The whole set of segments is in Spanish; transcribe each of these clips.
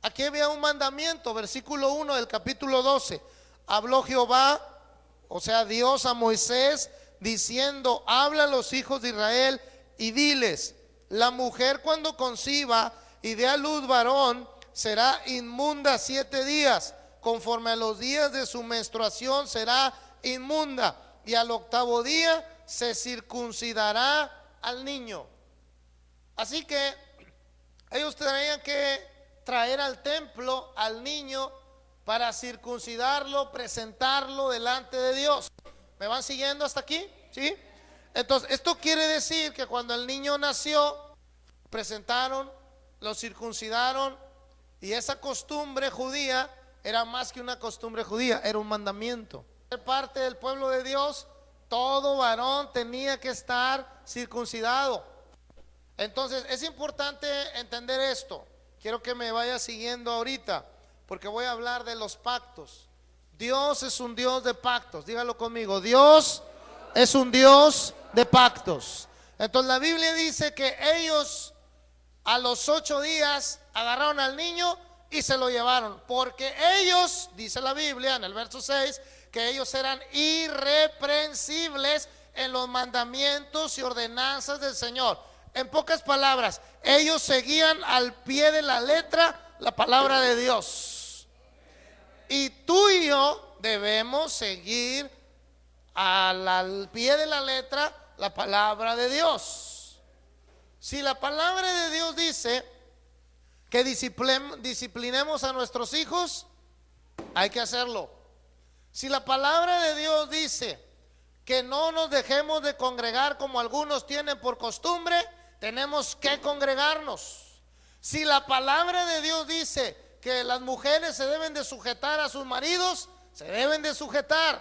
Aquí había un mandamiento, versículo 1 del capítulo 12. Habló Jehová, o sea Dios, a Moisés diciendo: habla a los hijos de Israel y diles: la mujer cuando conciba y dé a luz varón será inmunda 7 días, conforme a los días de su menstruación será inmunda, y al 8º día se circuncidará al niño. Así que ellos tenían que traer al templo al niño para circuncidarlo, presentarlo delante de Dios. ¿Me van siguiendo hasta aquí? ¿Sí? Entonces, esto quiere decir que cuando el niño nació, presentaron, lo circuncidaron, y esa costumbre judía era más que una costumbre judía, era un mandamiento. De parte del pueblo de Dios, todo varón tenía que estar circuncidado. Entonces, es importante entender esto. Quiero que me vaya siguiendo ahorita, porque voy a hablar de los pactos. Dios es un Dios de pactos. Dígalo conmigo: Dios es un Dios de pactos. Entonces la Biblia dice que ellos a los 8 días agarraron al niño y se lo llevaron, porque ellos, dice la Biblia en el verso 6, que ellos eran irreprensibles en los mandamientos y ordenanzas del Señor. En pocas palabras, ellos seguían al pie de la letra la palabra de Dios. Y tú y yo debemos seguir al pie de la letra la palabra de Dios. Si la palabra de Dios dice que disciplinemos a nuestros hijos, hay que hacerlo. Si la palabra de Dios dice que no nos dejemos de congregar como algunos tienen por costumbre, tenemos que congregarnos. Si la palabra de Dios dice que las mujeres se deben de sujetar a sus maridos, se deben de sujetar.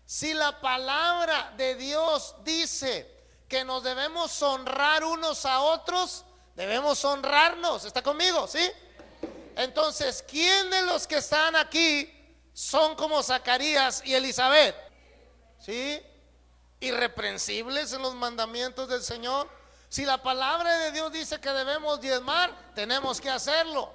Si la palabra de Dios dice que nos debemos honrar unos a otros, debemos honrarnos. ¿Está conmigo? ¿Sí? Entonces, ¿quién de los que están aquí son como Zacarías y Elizabeth? ¿Sí? Irreprensibles en los mandamientos del Señor. Si la palabra de Dios dice que debemos diezmar, tenemos que hacerlo.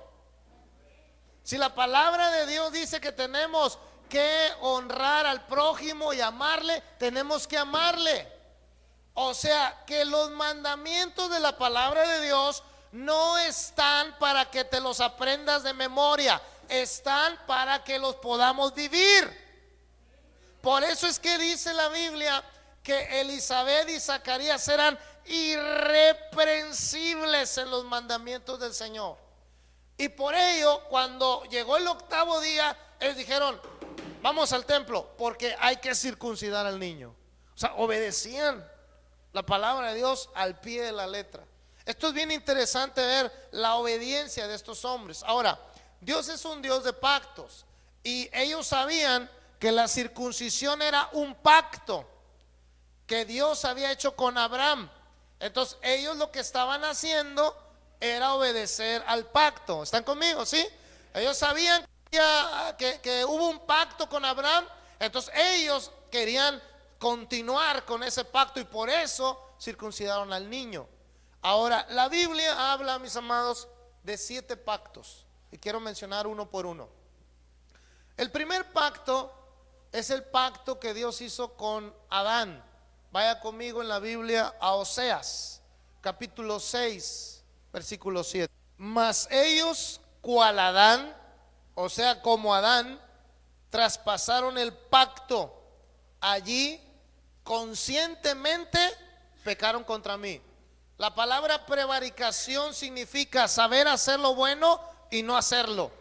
Si la palabra de Dios dice que tenemos que honrar al prójimo y amarle, tenemos que amarle. O sea, que los mandamientos de la palabra de Dios no están para que te los aprendas de memoria, están para que los podamos vivir. Por eso es que dice la Biblia que Elizabeth y Zacarías eran irreprensibles en los mandamientos del Señor. Y por ello, cuando llegó el 8º día, ellos dijeron: vamos al templo, porque hay que circuncidar al niño. O sea, obedecían la palabra de Dios al pie de la letra. Esto es bien interesante ver la obediencia de estos hombres. Ahora, Dios es un Dios de pactos, y ellos sabían que la circuncisión era un pacto que Dios había hecho con Abraham. Entonces ellos lo que estaban haciendo era obedecer al pacto. ¿Están conmigo? ¿Sí? Ellos sabían que hubo un pacto con Abraham. Entonces ellos querían continuar con ese pacto, y por eso circuncidaron al niño. Ahora, la Biblia habla, mis amados, de 7 pactos, y quiero mencionar uno por uno. El primer pacto es el pacto que Dios hizo con Adán. Vaya conmigo en la Biblia a Oseas, capítulo 6, versículo 7. Mas ellos, cual Adán, o sea, como Adán, traspasaron el pacto. Allí, conscientemente, pecaron contra mí. La palabra prevaricación significa saber hacer lo bueno y no hacerlo.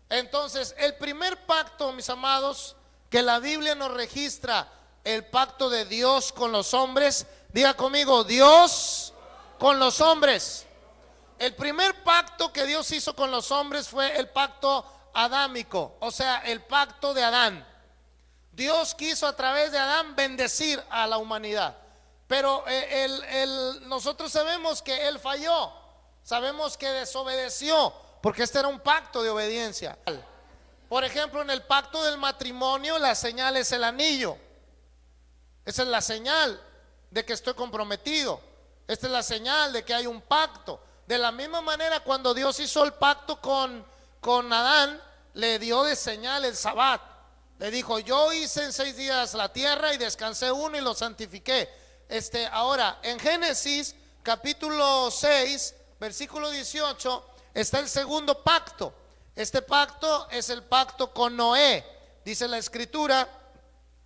Entonces, el primer pacto, mis amados, que la Biblia nos registra, el pacto de Dios con los hombres. Diga conmigo: Dios con los hombres. El primer pacto que Dios hizo con los hombres fue el pacto adámico, o sea, el pacto de Adán. Dios quiso a través de Adán bendecir a la humanidad, pero nosotros sabemos que él falló, sabemos que desobedeció, porque este era un pacto de obediencia. Por ejemplo, en el pacto del matrimonio, la señal es el anillo. Esa es la señal de que estoy comprometido. Esta es la señal de que hay un pacto. De la misma manera, cuando Dios hizo el pacto con con Adán le dio de señal el Sabbat. Le dijo: yo hice en 6 días la tierra y descansé uno y lo santifiqué. Ahora en Génesis capítulo 6 versículo 18 está el segundo pacto. Este pacto es el pacto con Noé. Dice la escritura: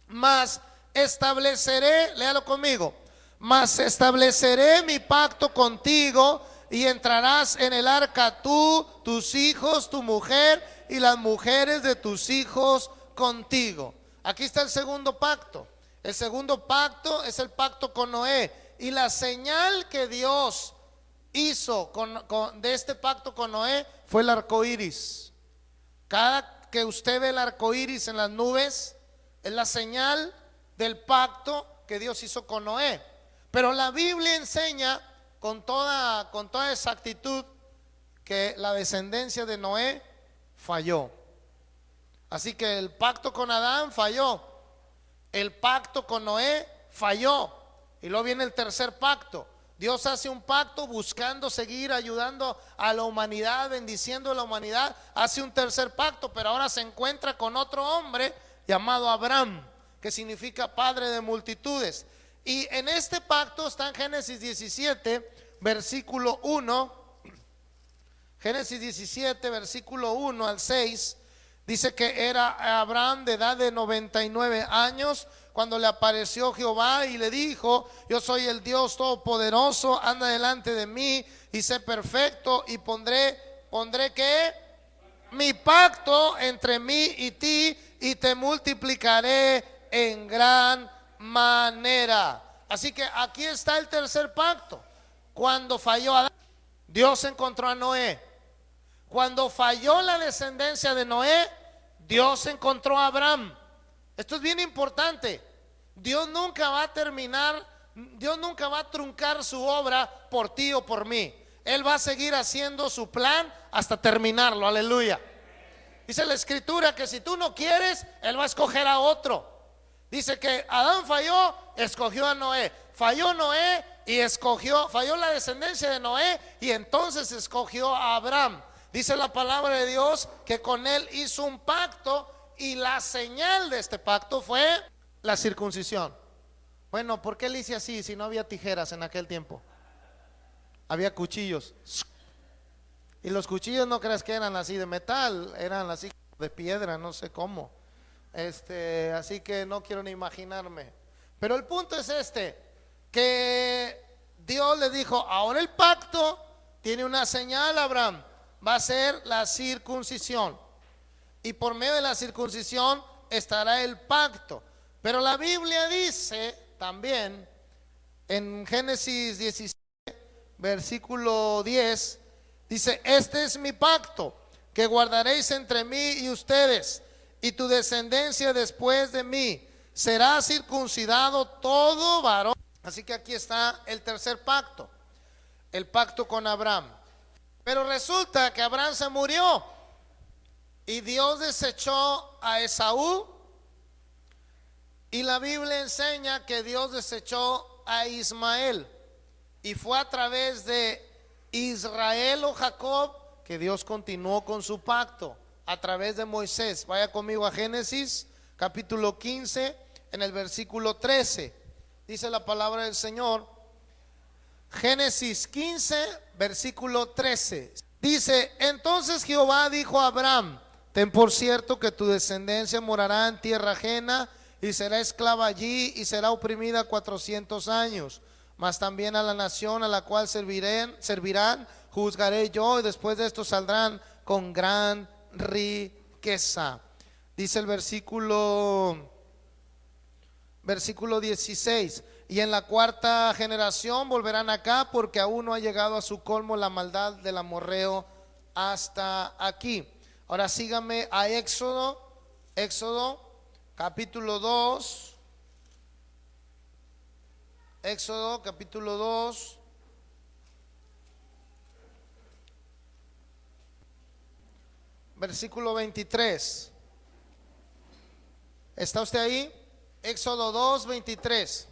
mas estableceré, léalo conmigo, mas estableceré mi pacto contigo y entrarás en el arca tú, tus hijos, tu mujer y las mujeres de tus hijos contigo. Aquí está el segundo pacto. El segundo pacto es el pacto con Noé. Y la señal que Dios hizo de este pacto con Noé fue el arco iris. Cada que usted ve el arco iris en las nubes, es la señal del pacto que Dios hizo con Noé. Pero la Biblia enseña con toda exactitud que la descendencia de Noé falló. Así que el pacto con Adán falló, el pacto con Noé falló, y luego viene el tercer pacto. Dios hace un pacto buscando seguir ayudando a la humanidad, bendiciendo a la humanidad. Hace un tercer pacto, pero ahora se encuentra con otro hombre llamado Abraham, que significa padre de multitudes. Y en este pacto está en Génesis 17 versículo 1. Génesis 17 versículo 1 al 6. Dice que era Abraham de edad de 99 años cuando le apareció Jehová y le dijo: yo soy el Dios todopoderoso, anda delante de mí y sé perfecto, y pondré que mi pacto entre mí y ti, y te multiplicaré en gran manera. Así que aquí está el tercer pacto. Cuando falló Adán, Dios encontró a Noé. Cuando falló la descendencia de Noé, Dios encontró a Abraham. Esto es bien importante. Dios nunca va a terminar, Dios nunca va a truncar su obra por ti o por mí. Él va a seguir haciendo su plan hasta terminarlo. Aleluya. Dice la escritura que si tú no quieres, Él va a escoger a otro. Dice que Adán falló, escogió a Noé. Falló Noé y falló la descendencia de Noé, y entonces escogió a Abraham. Dice la palabra de Dios que con él hizo un pacto, y la señal de este pacto fue la circuncisión. Bueno, ¿por qué le hice así si no había tijeras en aquel tiempo? Había cuchillos. Y los cuchillos no creas que eran así de metal, eran así de piedra, no sé cómo. Así que no quiero ni imaginarme. Pero el punto es que Dios le dijo: ahora el pacto tiene una señal, Abraham, va a ser la circuncisión, y por medio de la circuncisión estará el pacto. Pero la Biblia dice también en Génesis 17 versículo 10, dice: este es mi pacto que guardaréis entre mí y ustedes y tu descendencia después de mí, será circuncidado todo varón. Así que aquí está el tercer pacto, el pacto con Abraham. Pero resulta que Abraham se murió y Dios desechó a Esaú, y la Biblia enseña que Dios desechó a Ismael, y fue a través de Israel o Jacob que Dios continuó con su pacto a través de Moisés. Vaya conmigo a Génesis capítulo 15 en el versículo 13. Dice la palabra del Señor. Génesis 15 versículo 13. Dice: entonces Jehová dijo a Abraham: ten por cierto que tu descendencia morará en tierra ajena y será esclava allí y será oprimida 400 años. Mas también a la nación a la cual servirán juzgaré yo, y después de esto saldrán con gran riqueza. Dice el versículo 16: y en la cuarta generación volverán acá, porque aún no ha llegado a su colmo la maldad del amorreo hasta aquí. Ahora síganme a Éxodo capítulo 2. Éxodo capítulo 2 versículo 23. ¿Está usted ahí? Éxodo 2, 23.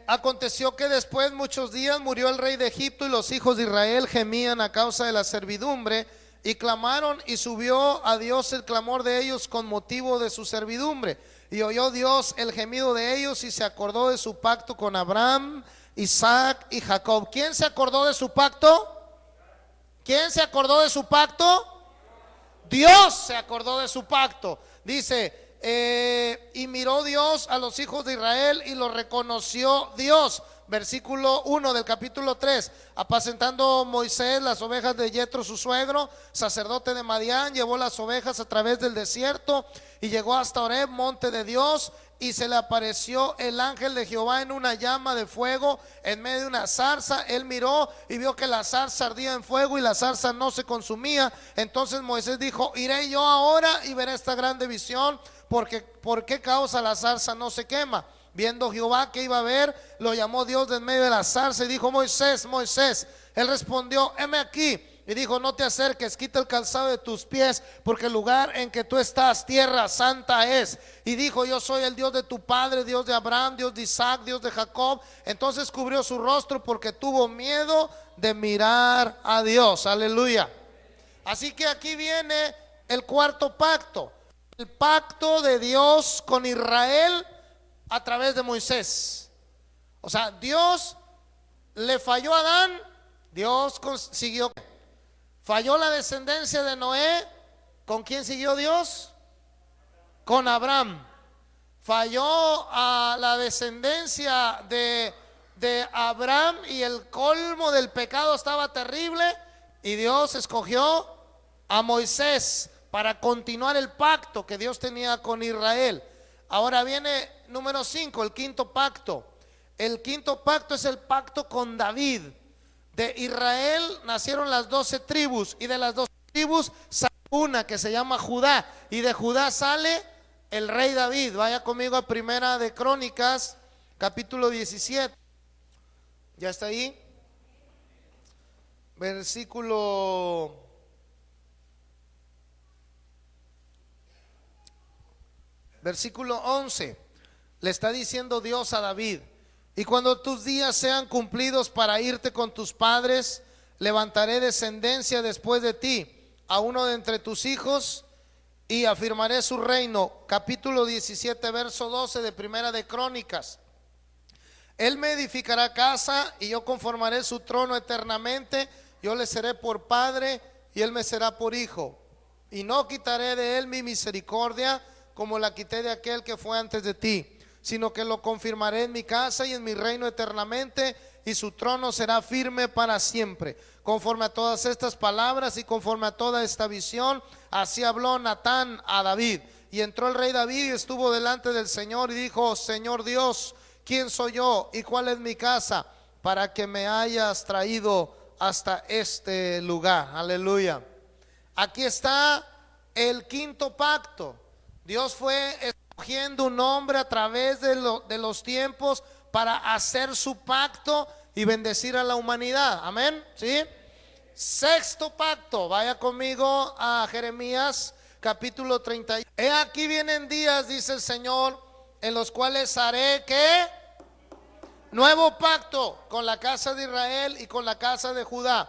Aconteció que después muchos días murió el rey de Egipto, y los hijos de Israel gemían a causa de la servidumbre Y clamaron, y subió a Dios el clamor de ellos con motivo de su servidumbre. Y oyó Dios el gemido de ellos y se acordó de su pacto con Abraham, Isaac y Jacob. ¿Quién se acordó de su pacto? ¿Quién se acordó de su pacto? Dios se acordó de su pacto. Dice, y miró Dios a los hijos de Israel y lo reconoció Dios. Versículo 1 del capítulo 3. Apacentando Moisés las ovejas de Yetro su suegro, sacerdote de Madián, llevó las ovejas a través del desierto y llegó hasta Horeb, monte de Dios. Y se le apareció el ángel de Jehová en una llama de fuego en medio de una zarza. Él miró y vio que la zarza ardía en fuego y la zarza no se consumía. Entonces Moisés dijo, iré yo ahora y veré esta grande visión, porque ¿por qué causa la zarza no se quema? Viendo Jehová que iba a ver, lo llamó Dios de en medio de la zarza y dijo, Moisés, Moisés. Él respondió, heme aquí. Y dijo, no te acerques, quita el calzado de tus pies, porque el lugar en que tú estás, tierra santa es. Y dijo, yo soy el Dios de tu padre, Dios de Abraham, Dios de Isaac, Dios de Jacob. Entonces cubrió su rostro porque tuvo miedo de mirar a Dios. Aleluya. Así que aquí viene el cuarto pacto, el pacto de Dios con Israel a través de Moisés. O sea, Dios le falló a Adán, Dios consiguió. Falló la descendencia de Noé, ¿con quién siguió Dios? Con Abraham. Falló a la descendencia de Abraham y el colmo del pecado estaba terrible, y Dios escogió a Moisés para continuar el pacto que Dios tenía con Israel. Ahora viene número 5, el quinto pacto. El quinto pacto es el pacto con David. De Israel nacieron las 12 tribus, y de las 12 tribus sale una que se llama Judá, y de Judá sale el rey David. Vaya conmigo a Primera de Crónicas, capítulo 17. ¿Ya está ahí? Versículo 11. Le está diciendo Dios a David, y cuando tus días sean cumplidos para irte con tus padres, levantaré descendencia después de ti, a uno de entre tus hijos, y afirmaré su reino. Capítulo 17, verso 12 de Primera de Crónicas. Él me edificará casa, y yo conformaré su trono eternamente. Yo le seré por padre, y él me será por hijo. Y no quitaré de él mi misericordia, como la quité de aquel que fue antes de ti, sino que lo confirmaré en mi casa y en mi reino eternamente, y su trono será firme para siempre. Conforme a todas estas palabras y conforme a toda esta visión, así habló Natán a David. Y entró el rey David y estuvo delante del Señor y dijo, Señor Dios, ¿quién soy yo y cuál es mi casa para que me hayas traído hasta este lugar? Aleluya. Aquí está el quinto pacto. Dios fue escogiendo un hombre a través de los tiempos para hacer su pacto y bendecir a la humanidad. Amén. ¿Sí? Sexto pacto. Vaya conmigo a Jeremías capítulo 31. He aquí vienen días, dice el Señor, en los cuales haré ¿qué? Nuevo pacto con la casa de Israel y con la casa de Judá,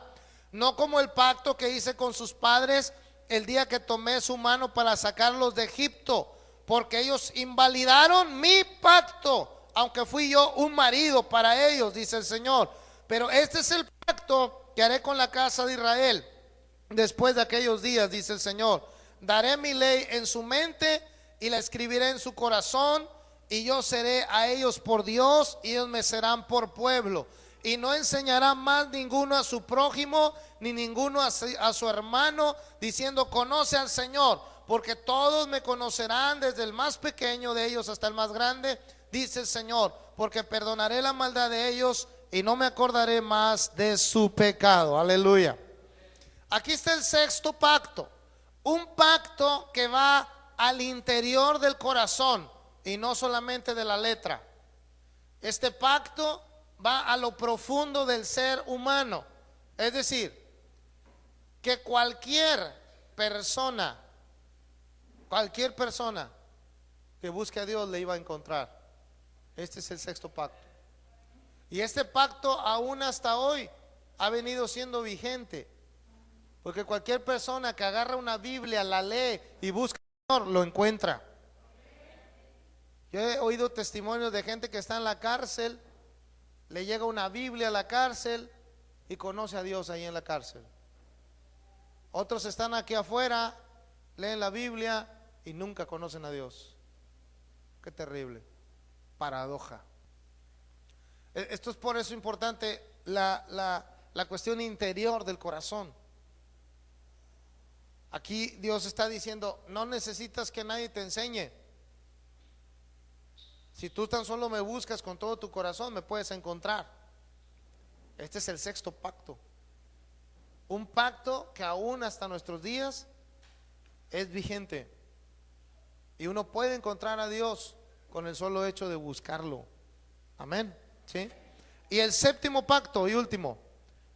no como el pacto que hice con sus padres el día que tomé su mano para sacarlos de Egipto, porque ellos invalidaron mi pacto, aunque fui yo un marido para ellos, dice el Señor. Pero este es el pacto que haré con la casa de Israel después de aquellos días, dice el Señor. Daré mi ley en su mente y la escribiré en su corazón, y yo seré a ellos por Dios y ellos me serán por pueblo. Y no enseñará más ninguno a su prójimo, ni ninguno a su hermano, diciendo conoce al Señor, porque todos me conocerán, desde el más pequeño de ellos hasta el más grande, dice el Señor, porque perdonaré la maldad de ellos y no me acordaré más de su pecado. Aleluya. Aquí está el sexto pacto, un pacto que va al interior del corazón y no solamente de la letra. Este pacto va a lo profundo del ser humano, es decir, que cualquier persona que busque a Dios le iba a encontrar. Este es el sexto pacto, y este pacto aún hasta hoy ha venido siendo vigente. Porque cualquier persona que agarra una Biblia, la lee y busca al Señor, lo encuentra. Yo he oído testimonios de gente que está en la cárcel, le llega una Biblia a la cárcel y conoce a Dios ahí en la cárcel. Otros están aquí afuera, leen la Biblia y nunca conocen a Dios. Qué terrible paradoja. Esto es por eso importante la cuestión interior del corazón. Aquí Dios está diciendo, no necesitas que nadie te enseñe. Si tú tan solo me buscas con todo tu corazón, me puedes encontrar. Este es el sexto pacto. Un pacto que aún hasta nuestros días es vigente. Y uno puede encontrar a Dios con el solo hecho de buscarlo. Amén. ¿Sí? Y el séptimo pacto y último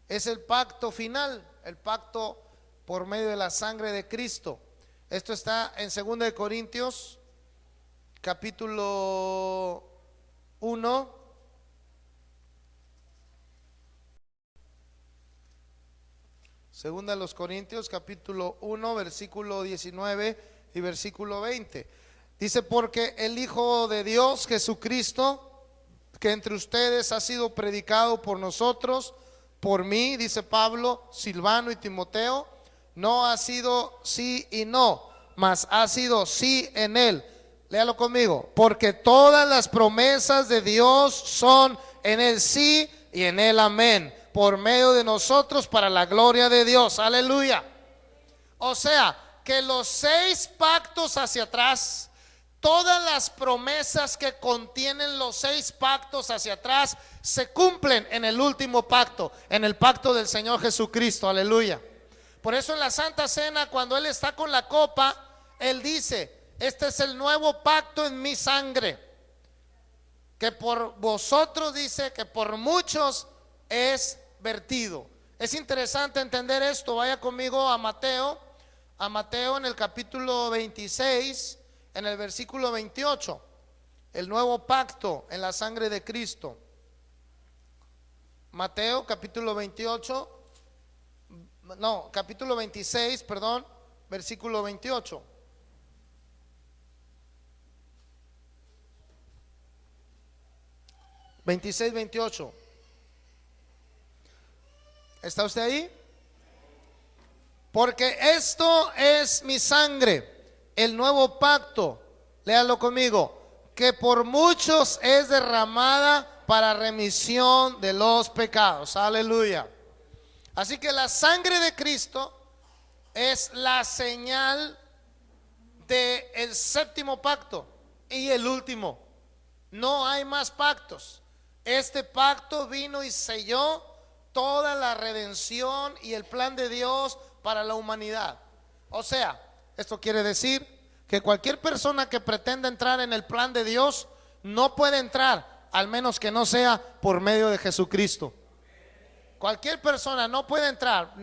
es el pacto final, el pacto por medio de la sangre de Cristo. Esto está en 2 de Corintios capítulo 1. Segunda a los Corintios capítulo 1 versículo 19 y versículo 20. Dice, porque el Hijo de Dios Jesucristo, que entre ustedes ha sido predicado por nosotros, por mí, dice Pablo, Silvano y Timoteo, no ha sido sí y no, mas ha sido sí en él. Léalo conmigo. Porque todas las promesas de Dios son en el sí y en el amén, por medio de nosotros para la gloria de Dios. Aleluya. O sea, que los 6 pactos hacia atrás, todas las promesas que contienen los 6 pactos hacia atrás, se cumplen en el último pacto, en el pacto del Señor Jesucristo. Aleluya. Por eso en la Santa Cena, cuando Él está con la copa, Él dice, este es el nuevo pacto en mi sangre, que por vosotros, dice, que por muchos es vertido. Es interesante entender esto. Vaya conmigo a Mateo en el capítulo 26, en el versículo 28, el nuevo pacto en la sangre de Cristo. Mateo capítulo 26, perdón, versículo 28. (26-28) ¿Está usted ahí? Porque esto es mi sangre, el nuevo pacto, léalo conmigo, que por muchos es derramada para remisión de los pecados. Aleluya. Así que la sangre de Cristo es la señal del séptimo pacto y el último. No hay más pactos. Este pacto vino y selló toda la redención y el plan de Dios para la humanidad. O sea, esto quiere decir que cualquier persona que pretenda entrar en el plan de Dios no puede entrar, al menos que no sea por medio de Jesucristo. Cualquier persona no puede entrar,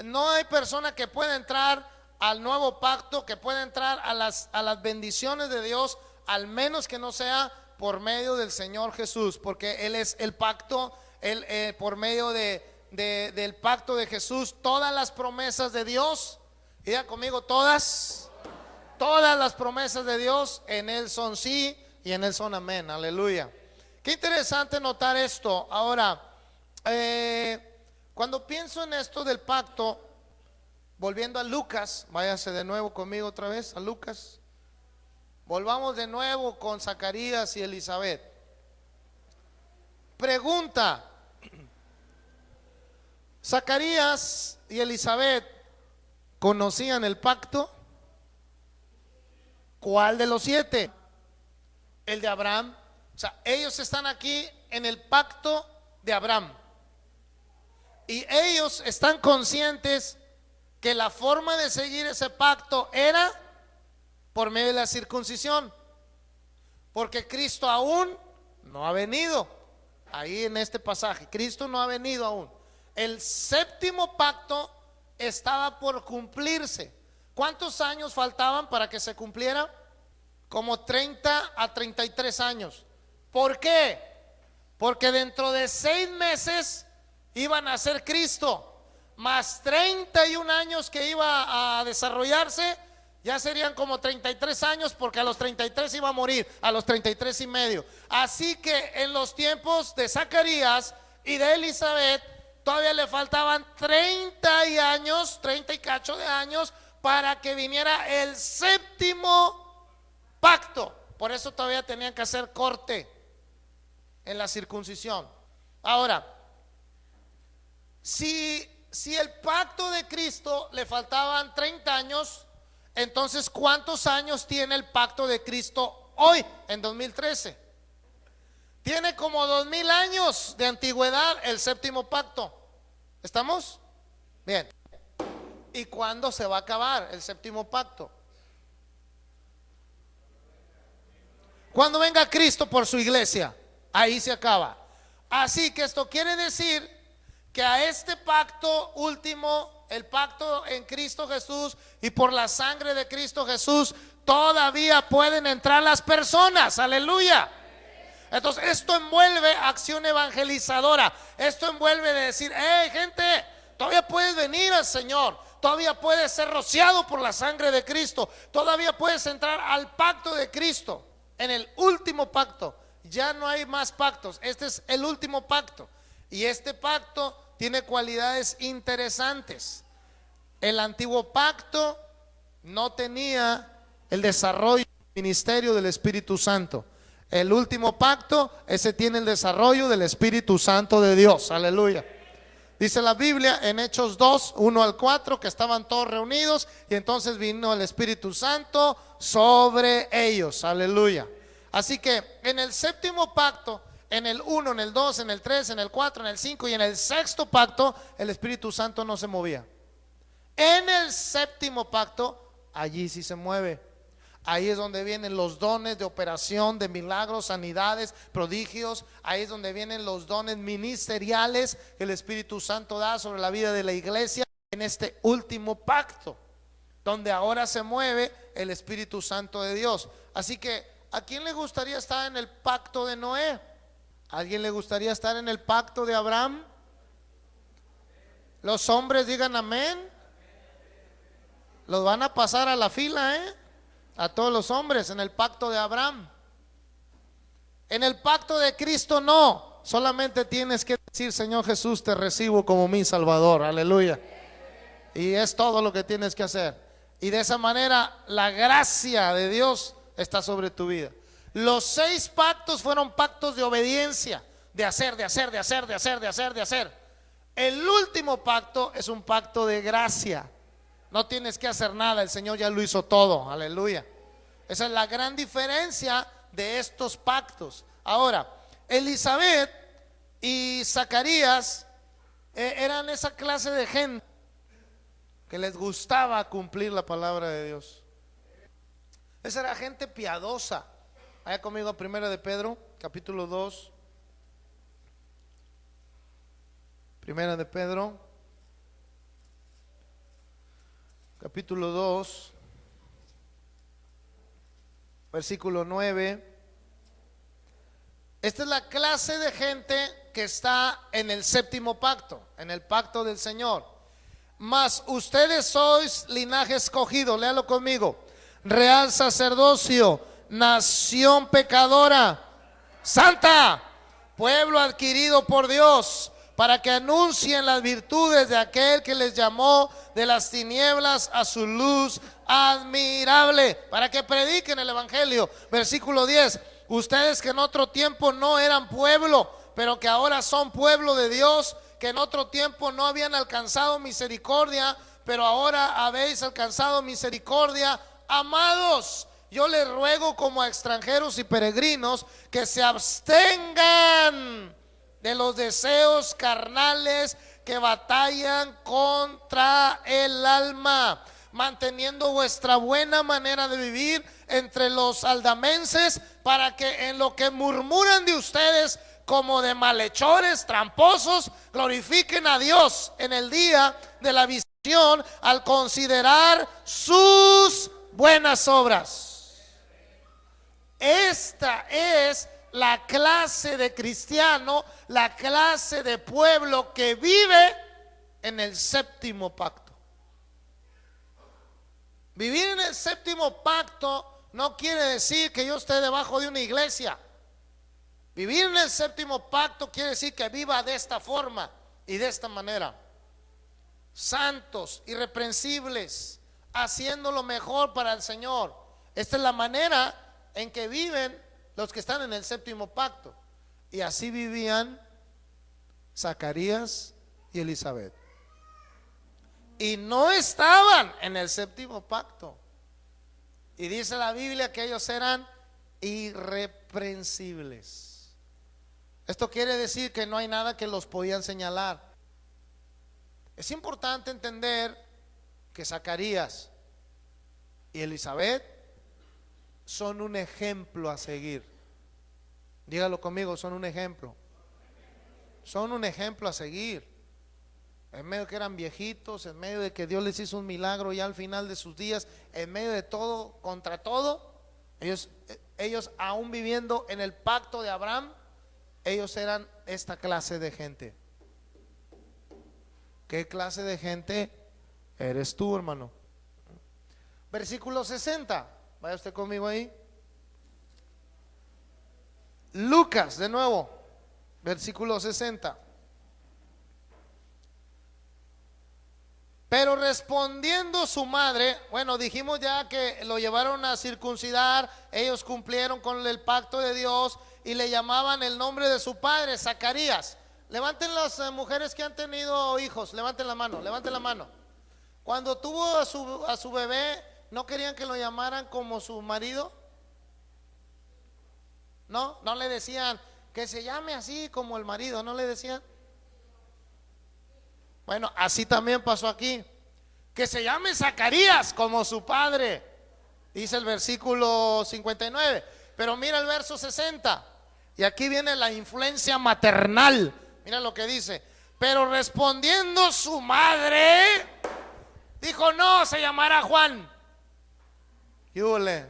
no hay persona que pueda entrar al nuevo pacto, que pueda entrar a las bendiciones de Dios, al menos que no sea por medio del Señor Jesús, porque Él es el pacto. Por medio del pacto de Jesús, todas las promesas de Dios, diga conmigo, todas las promesas de Dios en Él son sí y en Él son amén. Aleluya. Qué interesante notar esto. Ahora, cuando pienso en esto del pacto, volviendo a Lucas, váyase de nuevo conmigo otra vez a Lucas. Volvamos de nuevo con Zacarías y Elizabeth. Pregunta: ¿Zacarías y Elizabeth conocían el pacto? ¿Cuál de los 7? El de Abraham. O sea, ellos están aquí en el pacto de Abraham. Y ellos están conscientes que la forma de seguir ese pacto era por medio de la circuncisión, porque Cristo aún no ha venido. Ahí en este pasaje, Cristo no ha venido aún. El séptimo pacto estaba por cumplirse. ¿Cuántos años faltaban para que se cumpliera? Como 30 a 33 años. ¿Por qué? Porque dentro de 6 meses iban a ser Cristo. más 31 años que iba a desarrollarse, ya serían como 33 años, porque a los 33 iba a morir, a los 33 y medio. Así que en los tiempos de Zacarías y de Elizabeth todavía le faltaban 30 y años, 30 y cacho de años, para que viniera el séptimo pacto. Por eso todavía tenían que hacer corte en la circuncisión. Ahora, si el pacto de Cristo le faltaban 30 años, entonces ¿cuántos años tiene el pacto de Cristo hoy, en 2013? Tiene como 2000 años de antigüedad el séptimo pacto. ¿Estamos? Bien. ¿Y cuándo se va a acabar el séptimo pacto? Cuando venga Cristo por su iglesia, ahí se acaba. Así que esto quiere decir que a este pacto último, el pacto en Cristo Jesús y por la sangre de Cristo Jesús, todavía pueden entrar las personas. Aleluya. Entonces esto envuelve acción evangelizadora. Esto envuelve de decir: hey, gente, todavía puedes venir al Señor, todavía puedes ser rociado por la sangre de Cristo, todavía puedes entrar al pacto de Cristo. En el último pacto ya no hay más pactos. Este es el último pacto, y este pacto tiene cualidades interesantes. El antiguo pacto no tenía el desarrollo del ministerio del Espíritu Santo. El último pacto, ese tiene el desarrollo del Espíritu Santo de Dios. Aleluya. Dice la Biblia en Hechos 2, 1 al 4, que estaban todos reunidos y entonces vino el Espíritu Santo sobre ellos. Aleluya. Así que en el séptimo pacto, en el 1, en el 2, en el 3, en el 4, en el 5 y en el sexto pacto, el Espíritu Santo no se movía. En el séptimo pacto, allí sí se mueve. Ahí es donde vienen los dones de operación, de milagros, sanidades, prodigios. Ahí es donde vienen los dones ministeriales que el Espíritu Santo da sobre la vida de la iglesia en este último pacto, donde ahora se mueve el Espíritu Santo de Dios. Así que, ¿a quién le gustaría estar en el pacto de Noé? ¿A alguien le gustaría estar en el pacto de Abraham? Los hombres digan amén. Los van a pasar a la fila, a todos los hombres en el pacto de Abraham. En el pacto de Cristo no, solamente tienes que decir: Señor Jesús, te recibo como mi Salvador. Aleluya. Y es todo lo que tienes que hacer. Y de esa manera la gracia de Dios está sobre tu vida. Los 6 pactos fueron pactos de obediencia, de hacer, de hacer, de hacer, de hacer, de hacer, de hacer. El último pacto es un pacto de gracia. No tienes que hacer nada, el Señor ya lo hizo todo. Aleluya. Esa es la gran diferencia de estos pactos. Ahora, Elizabeth y Zacarías eran esa clase de gente que les gustaba cumplir la palabra de Dios. Esa era gente piadosa. Vaya conmigo a 1 de Pedro, capítulo 2. 1 de Pedro, capítulo 2, versículo 9. Esta es la clase de gente que está en el séptimo pacto, en el pacto del Señor. Mas ustedes sois linaje escogido, léalo conmigo, real sacerdocio, nación pecadora, santa, pueblo adquirido por Dios, para que anuncien las virtudes de aquel que les llamó de las tinieblas a su luz admirable, para que prediquen el evangelio. Versículo 10, ustedes que en otro tiempo no eran pueblo, pero que ahora son pueblo de Dios, que en otro tiempo no habían alcanzado misericordia, pero ahora habéis alcanzado misericordia. Amados, yo les ruego como a extranjeros y peregrinos que se abstengan de los deseos carnales que batallan contra el alma, manteniendo vuestra buena manera de vivir entre los aldamenses, para que en lo que murmuran de ustedes como de malhechores, tramposos, glorifiquen a Dios en el día de la visión al considerar sus buenas obras. Esta es la clase de cristiano, la clase de pueblo que vive en el séptimo pacto. Vivir en el séptimo pacto no quiere decir que yo esté debajo de una iglesia. Vivir en el séptimo pacto quiere decir que viva de esta forma y de esta manera. Santos, irreprensibles, haciendo lo mejor para el Señor. Esta es la manera en que viven los que están en el séptimo pacto. Y así vivían Zacarías y Elizabeth. Y no estaban en el séptimo pacto. Y dice la Biblia que ellos eran irreprensibles. Esto quiere decir que no hay nada que los podían señalar. Es importante entender que Zacarías y Elizabeth son un ejemplo a seguir. Dígalo conmigo, son un ejemplo. Son un ejemplo a seguir. En medio de que eran viejitos, en medio de que Dios les hizo un milagro ya al final de sus días, en medio de todo, contra todo, ellos aún viviendo en el pacto de Abraham, ellos eran esta clase de gente. ¿Qué clase de gente eres tú, hermano? Versículo 60. Vaya usted conmigo ahí. Lucas, de nuevo, versículo 60. Pero respondiendo su madre, bueno, dijimos ya que lo llevaron a circuncidar, ellos cumplieron con el pacto de Dios y le llamaban el nombre de su padre, Zacarías. Levanten las mujeres que han tenido hijos, levanten la mano, levanten la mano. Cuando tuvo a su bebé, ¿no querían que lo llamaran como su marido? No le decían que se llame así como el marido, ¿no le decían? Bueno, así también pasó aquí. Que se llame Zacarías como su padre, dice el versículo 59. Pero mira el verso 60. Y aquí viene la influencia maternal. Mira lo que dice. Pero respondiendo su madre, dijo: no, se llamará Juan. ¿Qué huele?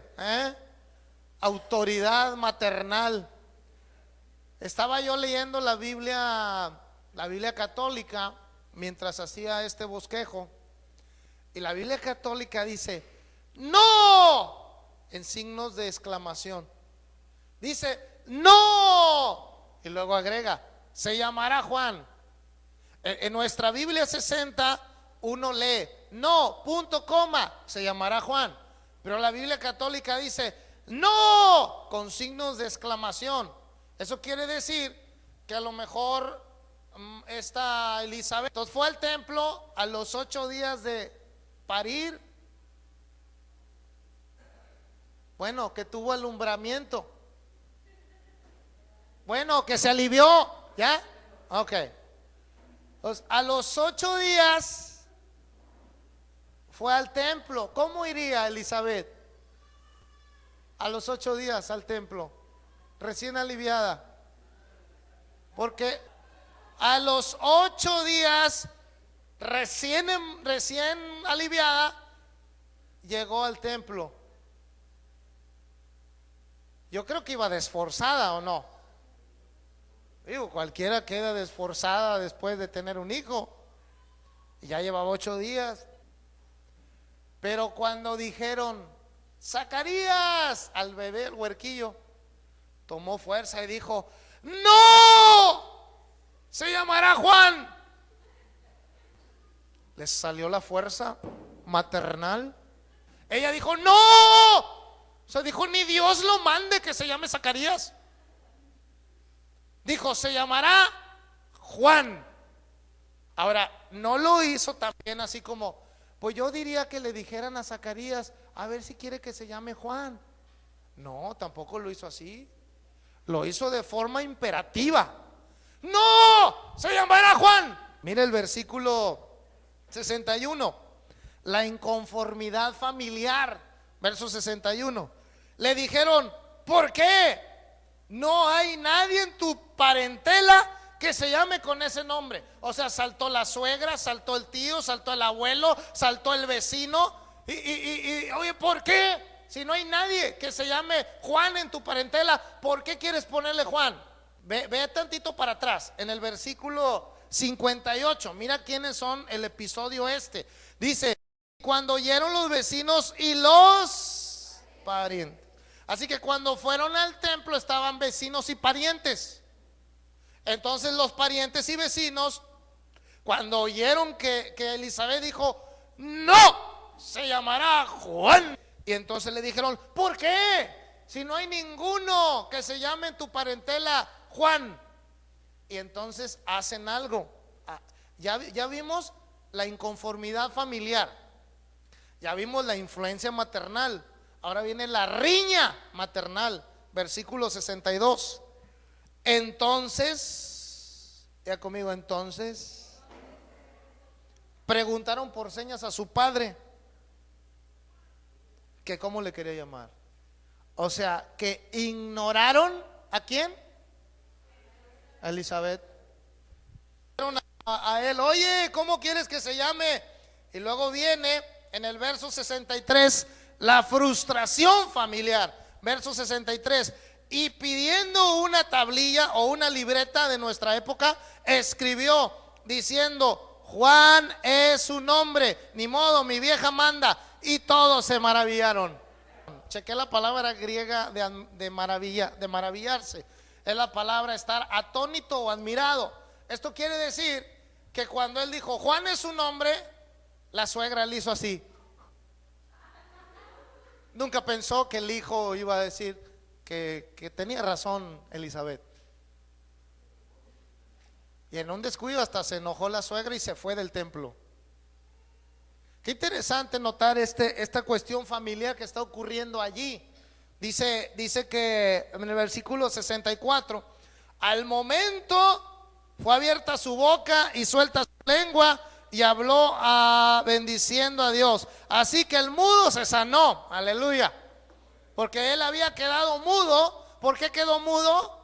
Autoridad maternal. Estaba yo leyendo la Biblia católica mientras hacía este bosquejo, y la Biblia católica dice no en signos de exclamación. Dice no y luego agrega: se llamará Juan. En nuestra Biblia 60 uno lee no, punto, coma, se llamará Juan. Pero la Biblia católica dice no con signos de exclamación. Eso quiere decir que a lo mejor esta Elizabeth entonces fue al templo a los 8 días de parir. Bueno, que tuvo alumbramiento. Bueno, que se alivió. ¿Ya? Ok. Entonces, a los 8 días fue al templo. ¿Cómo iría Elizabeth? A los 8 días al templo, recién aliviada. Porque a los 8 días, recién aliviada, llegó al templo. Yo creo que iba desforzada, ¿o no? Digo, cualquiera queda desforzada después de tener un hijo. Y ya llevaba 8 días. Pero cuando dijeron Zacarías al bebé, el huerquillo, tomó fuerza y dijo: ¡no! Se llamará Juan. Les salió la fuerza maternal. Ella dijo: ¡no! O sea, dijo: ni Dios lo mande que se llame Zacarías. Dijo: se llamará Juan. Ahora, no lo hizo también así como, pues yo diría que le dijeran a Zacarías: a ver si quiere que se llame Juan. No, tampoco lo hizo así. Lo hizo de forma imperativa. ¡no! Se llamará Juan. Mira el versículo 61. La inconformidad familiar. Verso 61. Le dijeron: ¿por qué? No hay nadie en tu parentela que se llame con ese nombre. O sea, saltó la suegra, saltó el tío, saltó el abuelo, saltó el vecino. Oye, ¿por qué? Si no hay nadie que se llame Juan en tu parentela, ¿por qué quieres ponerle Juan? Ve tantito para atrás, en el versículo 58. Mira quiénes son el episodio este. Dice, cuando oyeron los vecinos y los parientes. Así que cuando fueron al templo estaban vecinos y parientes. Entonces los parientes y vecinos, cuando oyeron que Elizabeth dijo, no, se llamará Juan. Y entonces le dijeron, ¿por qué? Si no hay ninguno que se llame en tu parentela Juan. Y entonces hacen algo. Ya vimos la inconformidad familiar. Ya vimos la influencia maternal. Ahora viene la riña maternal. Versículo 62. Entonces, ya conmigo, entonces preguntaron por señas a su padre que cómo le quería llamar. O sea, que ignoraron ¿a quién? A Elizabeth. A él, oye, ¿cómo quieres que se llame? Y luego viene en el verso 63 la frustración familiar. Verso 63. Y pidiendo una tablilla o una libreta de nuestra época, escribió diciendo, Juan es su nombre, ni modo, mi vieja manda. Y todos se maravillaron. Chequé la palabra griega de maravillarse. Es la palabra estar atónito o admirado. Esto quiere decir que cuando él dijo Juan es su nombre, la suegra le hizo así. Nunca pensó que el hijo iba a decir que tenía razón Elizabeth. Y en un descuido hasta se enojó la suegra y se fue del templo. Qué interesante notar esta cuestión familiar que está ocurriendo allí. Dice que en el versículo 64, al momento fue abierta su boca y suelta su lengua y habló bendiciendo a Dios. Así que el mudo se sanó, aleluya. Porque él había quedado mudo. ¿Por qué quedó mudo?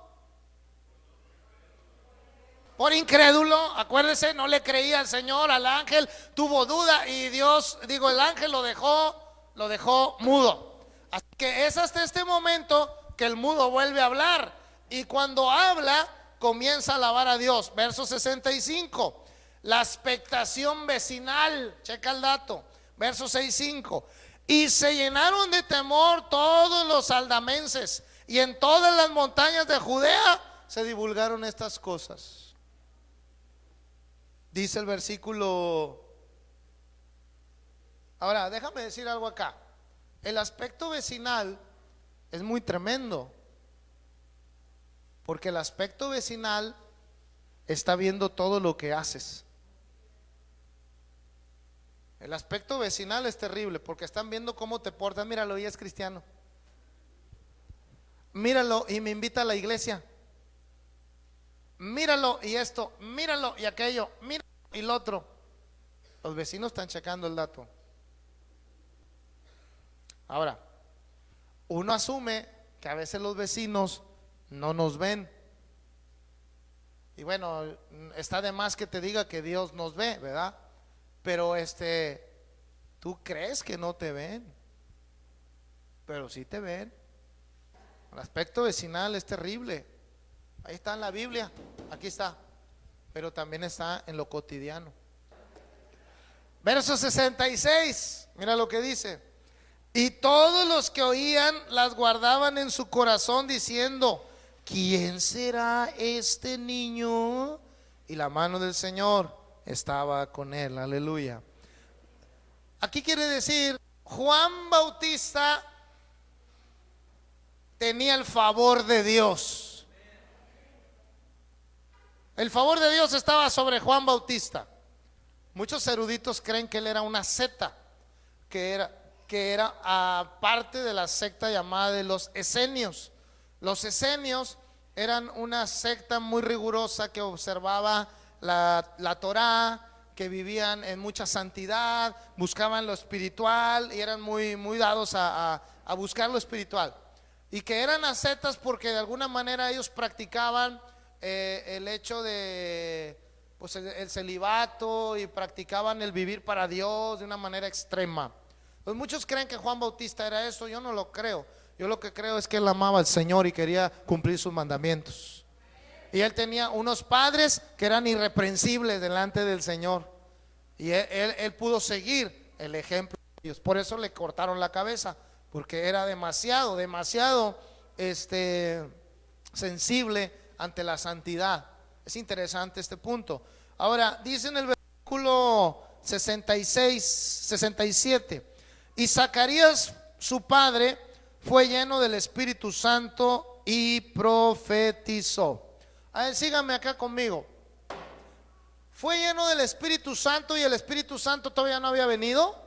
Por incrédulo, acuérdese, no le creía al Señor, al ángel, tuvo duda y Dios, el ángel lo dejó mudo. Así que es hasta este momento que el mudo vuelve a hablar y cuando habla comienza a alabar a Dios. Verso 65, la expectación vecinal, checa el dato, verso 65, y se llenaron de temor todos los aldamenses y en todas las montañas de Judea se divulgaron estas cosas. Dice el versículo. Ahora, déjame decir algo acá. El aspecto vecinal es muy tremendo. Porque el aspecto vecinal está viendo todo lo que haces. El aspecto vecinal es terrible porque están viendo cómo te portas. Míralo, y es cristiano. Míralo y me invita a la iglesia. Míralo y esto, míralo y aquello, míralo y lo otro. Los vecinos están checando el dato. Ahora, uno asume que a veces los vecinos no nos ven. Y bueno, está de más que te diga que Dios nos ve, ¿verdad? Pero tú crees que no te ven, pero sí te ven. El aspecto vecinal es terrible. Ahí está en la Biblia, aquí está, pero también está en lo cotidiano. Verso 66, mira lo que dice. Y todos los que oían las guardaban en su corazón diciendo, ¿quién será este niño? Y la mano del Señor estaba con él, aleluya. Aquí quiere decir, Juan Bautista tenía el favor de Dios. El favor de Dios estaba sobre Juan Bautista. Muchos eruditos creen que él era una secta, que era parte de la secta llamada de los esenios. Los esenios eran una secta muy rigurosa que observaba la Torá, que vivían en mucha santidad, buscaban lo espiritual y eran muy dados a buscar lo espiritual. Y que eran ascetas porque de alguna manera ellos practicaban el hecho de el celibato y practicaban el vivir para Dios de una manera extrema. Pues muchos creen que Juan Bautista era eso. Yo no lo creo. Yo lo que creo es que él amaba al Señor y quería cumplir sus mandamientos. Y él tenía unos padres que eran irreprensibles delante del Señor. Y él pudo seguir el ejemplo de ellos. Por eso le cortaron la cabeza, porque era demasiado sensible ante la santidad. Es interesante este punto. Ahora, dice en el versículo 67, y Zacarías, su padre, fue lleno del Espíritu Santo y profetizó. A ver, síganme acá conmigo. Fue lleno del Espíritu Santo y el Espíritu Santo todavía no había venido.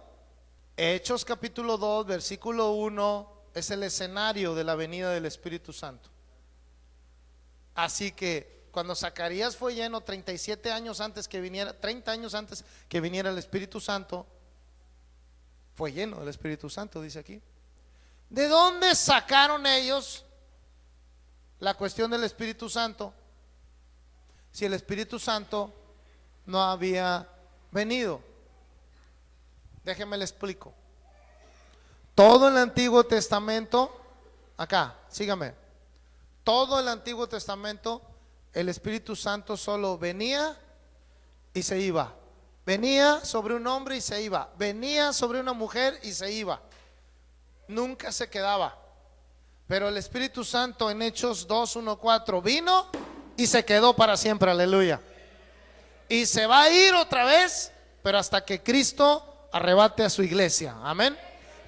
Hechos capítulo 2, versículo 1 es el escenario de la venida del Espíritu Santo. Así que cuando Zacarías fue lleno 37 años antes que viniera, 30 años antes que viniera el Espíritu Santo, fue lleno del Espíritu Santo, dice aquí. ¿De dónde sacaron ellos la cuestión del Espíritu Santo? Si el Espíritu Santo no había venido. Déjenme le explico. Todo el Antiguo Testamento, acá, sígame. Todo el Antiguo Testamento, el Espíritu Santo solo venía y se iba. Venía sobre un hombre y se iba. Venía sobre una mujer y se iba. Nunca se quedaba. Pero el Espíritu Santo en Hechos 2, 1, 4 vino y se quedó para siempre, aleluya. Y se va a ir otra vez, pero hasta que Cristo arrebate a su iglesia, amén.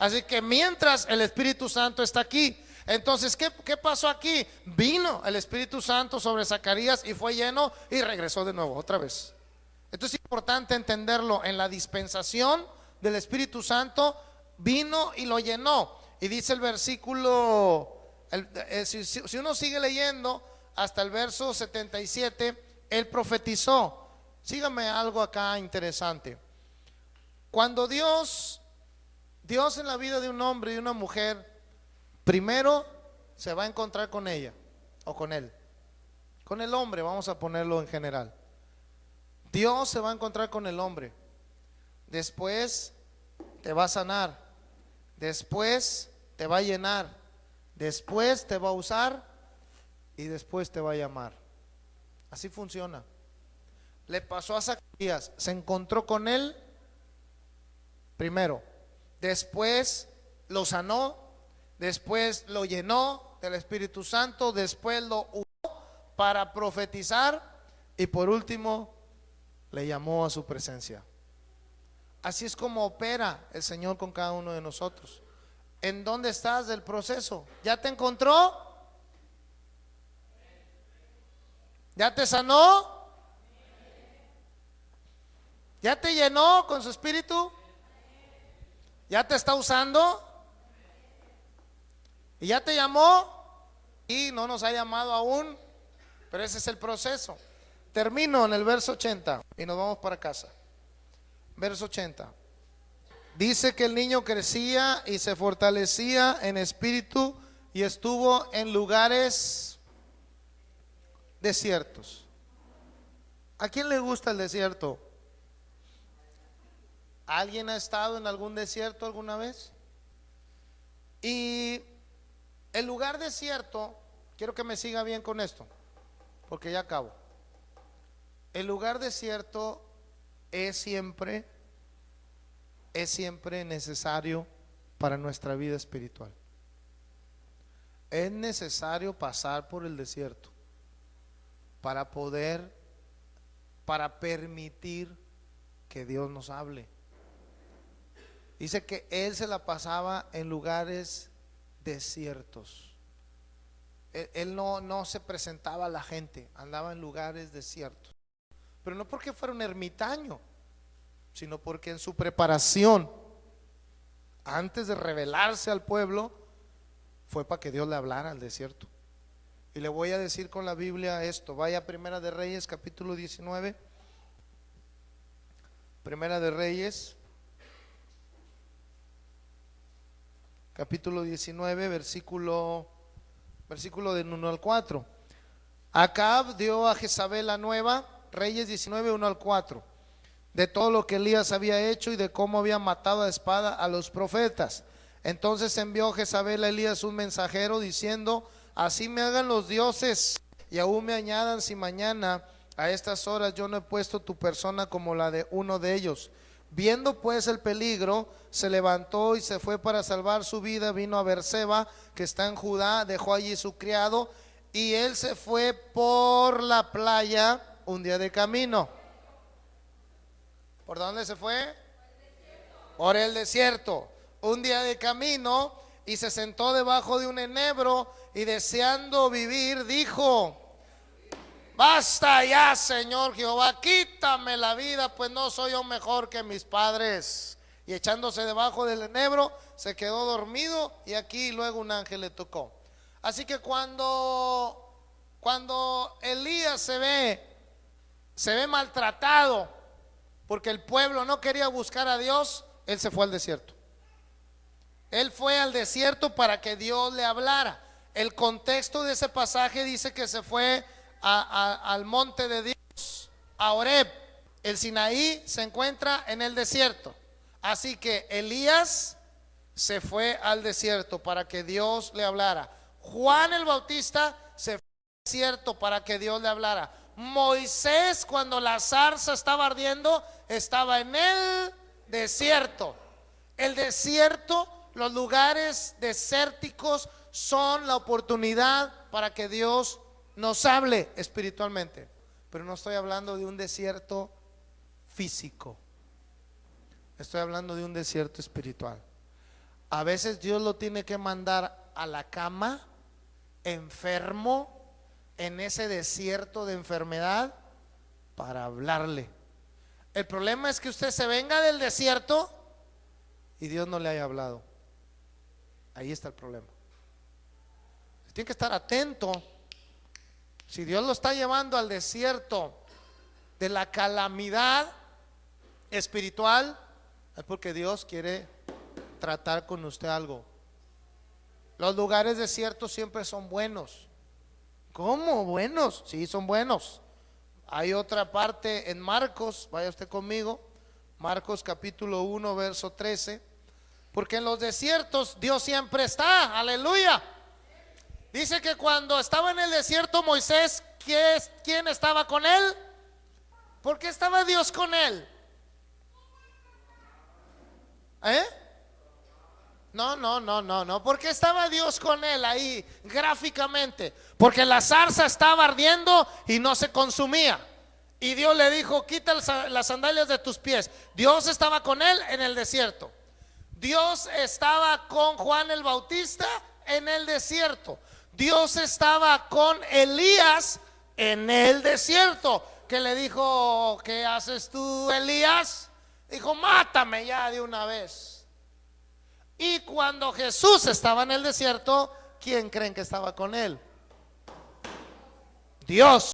Así que mientras el Espíritu Santo está aquí, entonces ¿qué pasó aquí? Vino el Espíritu Santo sobre Zacarías y fue lleno y regresó de nuevo, otra vez. Entonces es importante entenderlo. En la dispensación del Espíritu Santo vino y lo llenó. Y dice el versículo, si uno sigue leyendo hasta el verso 77, él profetizó. Sígame algo acá interesante. Cuando Dios en la vida de un hombre y de una mujer, primero se va a encontrar con ella o con él. Con el hombre, vamos a ponerlo en general. Dios se va a encontrar con el hombre. Después te va a sanar. Después te va a llenar. Después te va a usar y después te va a llamar. Así funciona. Le pasó a Zacarías, se encontró con él primero, después lo sanó, después lo llenó del Espíritu Santo, después lo usó para profetizar y por último le llamó a su presencia. Así es como opera el Señor con cada uno de nosotros. ¿En dónde estás del proceso? ¿Ya te encontró? ¿Ya te sanó? ¿Ya te llenó con su espíritu? ¿Ya te está usando? ¿Y ya te llamó? Y no nos ha llamado aún, pero ese es el proceso. Termino en el verso 80 y nos vamos para casa. Verso 80. Dice que el niño crecía y se fortalecía en espíritu y estuvo en lugares desiertos. ¿A quién le gusta el desierto? ¿Alguien ha estado en algún desierto alguna vez? Y el lugar desierto, quiero que me siga bien con esto, porque ya acabo. El lugar desierto es siempre necesario para nuestra vida espiritual. Es necesario pasar por el desierto para permitir que Dios nos hable. Dice que él se la pasaba en lugares desiertos. Él no se presentaba a la gente, andaba en lugares desiertos. Pero no porque fuera un ermitaño, sino porque en su preparación, antes de revelarse al pueblo, fue para que Dios le hablara al desierto. Y le voy a decir con la Biblia esto. Vaya a Primera de Reyes capítulo 19. Primera de Reyes capítulo 19, versículo del 1 al 4. Acab dio a Jezabel la nueva, Reyes 19, 1 al 4, de todo lo que Elías había hecho y de cómo había matado a espada a los profetas. Entonces envió Jezabel a Elías un mensajero diciendo: así me hagan los dioses y aún me añadan si mañana a estas horas yo no he puesto tu persona como la de uno de ellos. Viendo pues el peligro, se levantó y se fue para salvar su vida. Vino a Berseba, que está en Judá, dejó allí su criado, y él se fue por la playa un día de camino. ¿Por dónde se fue? Por el desierto. Un día de camino, y se sentó debajo de un enebro, y deseando vivir, dijo: basta ya, Señor Jehová, quítame la vida, pues no soy yo mejor que mis padres. Y echándose debajo del enebro, se quedó dormido, y aquí luego un ángel le tocó. Así que cuando Elías se ve maltratado, porque el pueblo no quería buscar a Dios, él se fue al desierto. Él fue al desierto para que Dios le hablara. El contexto de ese pasaje dice que se fue al monte de Dios, a Horeb. El Sinaí se encuentra en el desierto. Así que Elías se fue al desierto para que Dios le hablara. Juan el Bautista se fue al desierto para que Dios le hablara. Moisés, cuando la zarza estaba ardiendo, estaba en el desierto. El desierto, los lugares desérticos son la oportunidad para que Dios nos hable espiritualmente. Pero no estoy hablando de un desierto físico, estoy hablando de un desierto espiritual. A veces Dios lo tiene que mandar a la cama, enfermo, en ese desierto de enfermedad, para hablarle. El problema es que usted se venga del desierto y Dios no le haya hablado. Ahí está el problema. Tiene que estar atento. Si Dios lo está llevando al desierto de la calamidad espiritual, es porque Dios quiere tratar con usted algo. Los lugares desiertos siempre son buenos. ¿Cómo buenos? Sí, son buenos. Hay otra parte en Marcos, vaya usted conmigo, Marcos capítulo 1 verso 13. Porque en los desiertos Dios siempre está, aleluya. Dice que cuando estaba en el desierto Moisés, ¿quién estaba con él? ¿Por qué estaba Dios con él? No. ¿Por qué estaba Dios con él ahí gráficamente? Porque la zarza estaba ardiendo y no se consumía. Y Dios le dijo: quita las sandalias de tus pies. Dios estaba con él en el desierto. Dios estaba con Juan el Bautista en el desierto. Dios estaba con Elías en el desierto. Que le dijo: ¿qué haces tú, Elías? Dijo: mátame ya de una vez. Y cuando Jesús estaba en el desierto, ¿quién creen que estaba con él? Dios.